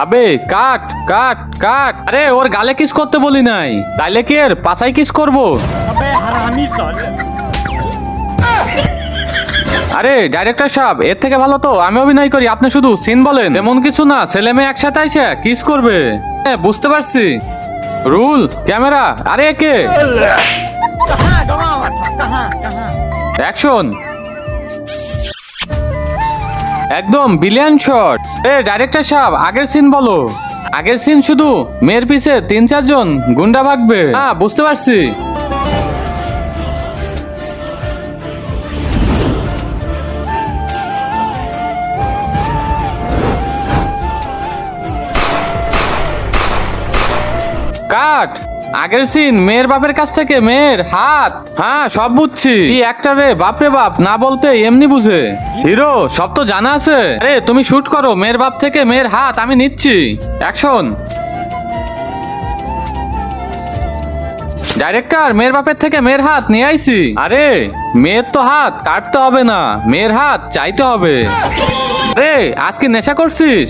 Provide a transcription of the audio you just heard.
আবে কাট কাট কাট, আরে ওর গালে কিস করতে বলি নাই, তাইলে কি এর পাছায় কিস করবো? अबे हरामी साले। আরে ডাইরেক্টর সাহেব, এর থেকে ভালো তো আমি অভিনয় করি, আপনি শুধু সিন বলেন। এমন কিছু না, ছেলে মেয়ে একসাথে আইসা কিস করবে। হ্যাঁ বুঝতে পারছি। রুল, ক্যামেরা, আরে কে? कहाँ गवा हुआ था? कहाँ कहाँ? অ্যাকশন। একদম বিলিয়ন শট। এ ডাইরেক্টর সাহেব, আগের সিন বলো। আগের সিন শুধু মেয়ের পিছে 3-4 জন গুন্ডা ভাগবে। হ্যাঁ বুঝতে পারছি। কাট। আগের সিন মেয়ের বাপের কাছ থেকে মেয়ের হাত। হ্যাঁ সব বুঝছি। এই অ্যাক্টরে বাপরে বাপ না বলতে এমনি বুঝে। হিরো, সব তো জানা আছে। আরে তুমি শুট করো, মেয়ের বাপ থেকে মেয়ের হাত আমি নিচ্ছি। অ্যাকশন। ডাইরেক্টর, মেয়ের বাপের থেকে মেয়ের হাত নিয়ে আইছি। আরে মেয়ের তো হাত কাটতে হবে না, মেয়ের হাত চাইতে হবে। আরে আজকে নেশা করছিস?